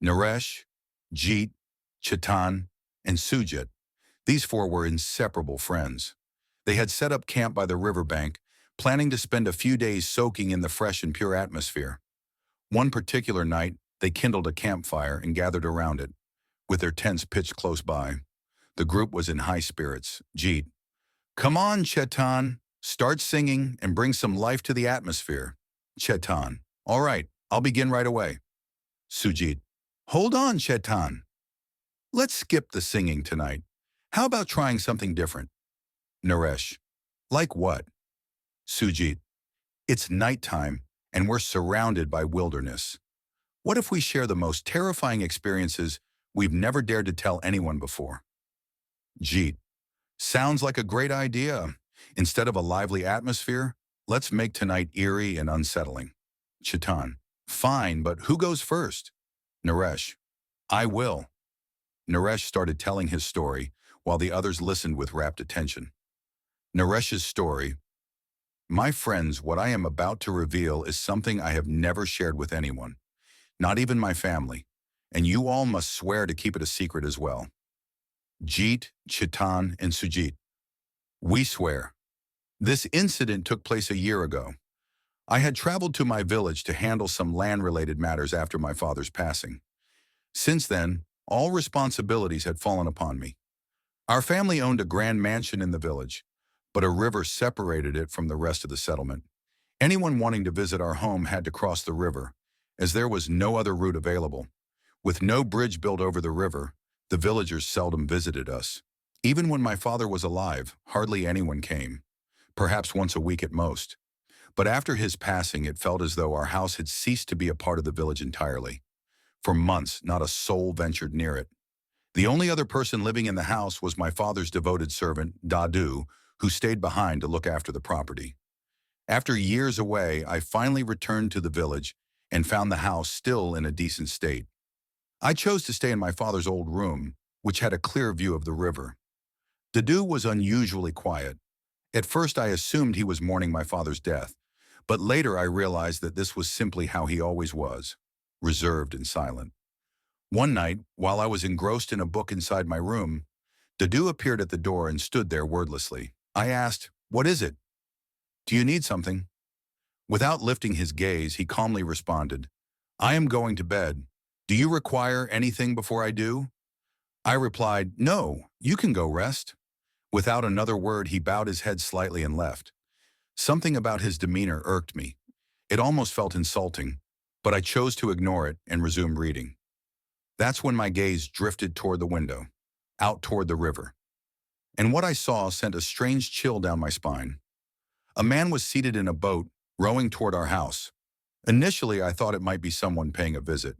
Naresh, Jeet, Chetan, and Sujit. These four were inseparable friends. They had set up camp by the riverbank, planning to spend a few days soaking in the fresh and pure atmosphere. One particular night, they kindled a campfire and gathered around it, with their tents pitched close by. The group was in high spirits. Jeet, "Come on, Chetan, start singing and bring some life to the atmosphere." Chetan, "All right, I'll begin right away." Sujit, "Hold on, Chetan. Let's skip the singing tonight. How about trying something different?" Naresh, "Like what?" Sujit, "It's nighttime and we're surrounded by wilderness. What if we share the most terrifying experiences we've never dared to tell anyone before?" Jeet, "Sounds like a great idea. Instead of a lively atmosphere, let's make tonight eerie and unsettling." Chetan, "Fine, but who goes first?" Naresh, "I will." Naresh started telling his story while the others listened with rapt attention. Naresh's story: "My friends, what I am about to reveal is something I have never shared with anyone, not even my family, and you all must swear to keep it a secret as well." Jeet, Chetan, and Sujit, "We swear." This incident took place a year ago. I had traveled to my village to handle some land-related matters after my father's passing. Since then, all responsibilities had fallen upon me. Our family owned a grand mansion in the village, but a river separated it from the rest of the settlement. Anyone wanting to visit our home had to cross the river, as there was no other route available. With no bridge built over the river, the villagers seldom visited us. Even when my father was alive, hardly anyone came, perhaps once a week at most. But after his passing, it felt as though our house had ceased to be a part of the village entirely. For months, not a soul ventured near it. The only other person living in the house was my father's devoted servant, Dadu, who stayed behind to look after the property. After years away, I finally returned to the village and found the house still in a decent state. I chose to stay in my father's old room, which had a clear view of the river. Dadu was unusually quiet. At first, I assumed he was mourning my father's death, but later I realized that this was simply how he always was, reserved and silent. One night, while I was engrossed in a book inside my room, Dadu appeared at the door and stood there wordlessly. I asked, "What is it? Do you need something?" Without lifting his gaze, he calmly responded, "I am going to bed. Do you require anything before I do?" I replied, "No, you can go rest." Without another word, he bowed his head slightly and left. Something about his demeanor irked me. It almost felt insulting, but I chose to ignore it and resume reading. That's when my gaze drifted toward the window, out toward the river. And what I saw sent a strange chill down my spine. A man was seated in a boat, rowing toward our house. Initially, I thought it might be someone paying a visit.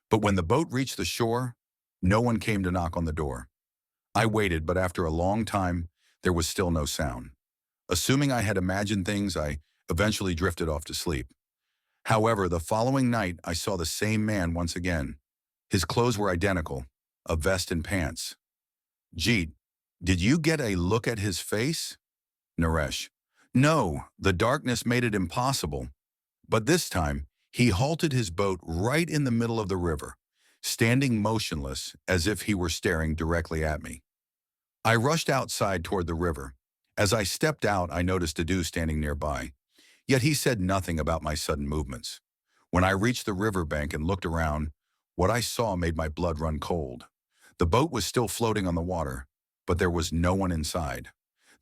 But when the boat reached the shore, no one came to knock on the door. I waited, but after a long time, there was still no sound. Assuming I had imagined things, I eventually drifted off to sleep. However, the following night, I saw the same man once again. His clothes were identical, a vest and pants. Jeet, did you get a look at his face? Naresh, no, the darkness made it impossible. But this time, he halted his boat right in the middle of the river, standing motionless as if he were staring directly at me. I rushed outside toward the river. As I stepped out, I noticed Dadu standing nearby, yet he said nothing about my sudden movements. When I reached the riverbank and looked around, what I saw made my blood run cold. The boat was still floating on the water, but there was no one inside.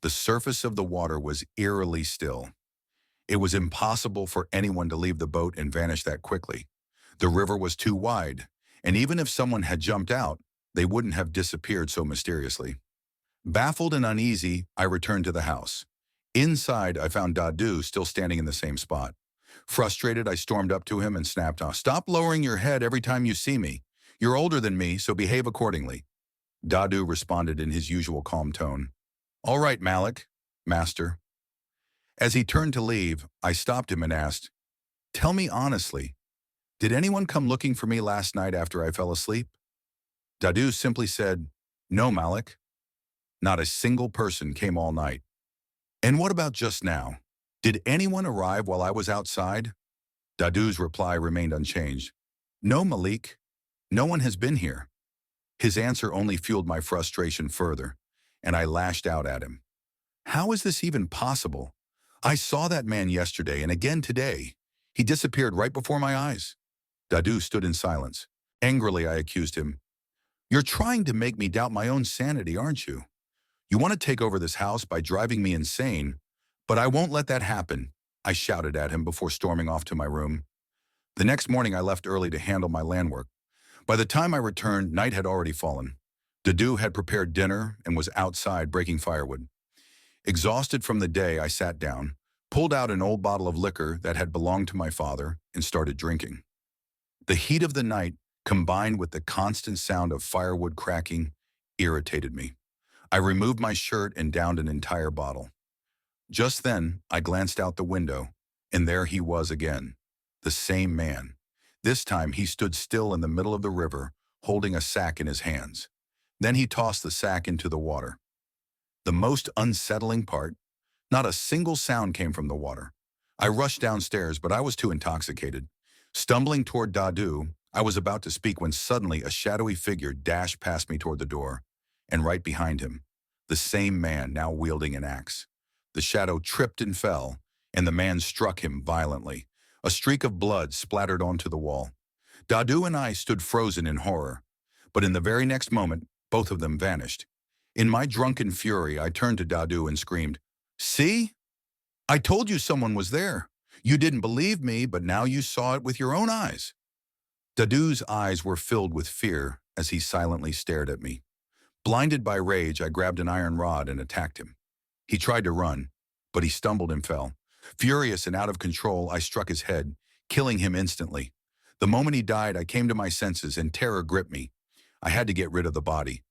The surface of the water was eerily still. It was impossible for anyone to leave the boat and vanish that quickly. The river was too wide, and even if someone had jumped out, they wouldn't have disappeared so mysteriously. Baffled and uneasy, I returned to the house. Inside, I found Dadu still standing in the same spot. Frustrated, I stormed up to him and snapped off, "Stop lowering your head every time you see me. You're older than me, so behave accordingly." Dadu responded in his usual calm tone, "All right, Malik, master." As he turned to leave, I stopped him and asked, "Tell me honestly, did anyone come looking for me last night after I fell asleep?" Dadu simply said, "No, Malik. Not a single person came all night." "And what about just now? Did anyone arrive while I was outside?" Dadu's reply remained unchanged. "No, Malik. No one has been here. His answer only fueled my frustration further, and I lashed out at him. How is this even possible? I saw that man yesterday and again today. He disappeared right before my eyes. Dadu stood in silence. Angrily, I accused him. You're trying to make me doubt my own sanity, aren't you? You want to take over this house by driving me insane, but I won't let that happen, I shouted at him before storming off to my room. The next morning, I left early to handle my land work. By the time I returned, night had already fallen. Dadu had prepared dinner and was outside breaking firewood. Exhausted from the day, I sat down, pulled out an old bottle of liquor that had belonged to my father, and started drinking. The heat of the night, combined with the constant sound of firewood cracking, irritated me. I removed my shirt and downed an entire bottle. Just then, I glanced out the window, and there he was again, the same man. This time, he stood still in the middle of the river, holding a sack in his hands. Then he tossed the sack into the water. The most unsettling part, not a single sound came from the water. I rushed downstairs, but I was too intoxicated. Stumbling toward Dadu, I was about to speak when suddenly a shadowy figure dashed past me toward the door, and right behind him, the same man now wielding an axe. The shadow tripped and fell, and the man struck him violently. A streak of blood splattered onto the wall. Dadu and I stood frozen in horror, but in the very next moment, both of them vanished. In my drunken fury, I turned to Dadu and screamed, "See? I told you someone was there. You didn't believe me, but now you saw it with your own eyes." Dadu's eyes were filled with fear as he silently stared at me. Blinded by rage, I grabbed an iron rod and attacked him. He tried to run, but he stumbled and fell. Furious and out of control, I struck his head, killing him instantly. The moment he died, I came to my senses and terror gripped me. I had to get rid of the body.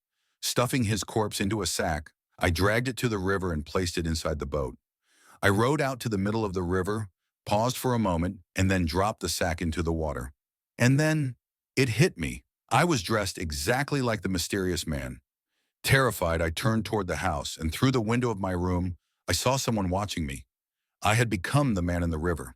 Stuffing his corpse into a sack, I dragged it to the river and placed it inside the boat. I rowed out to the middle of the river, paused for a moment, and then dropped the sack into the water. And then, it hit me. I was dressed exactly like the mysterious man. Terrified, I turned toward the house, and through the window of my room, I saw someone watching me. I had become the man in the river.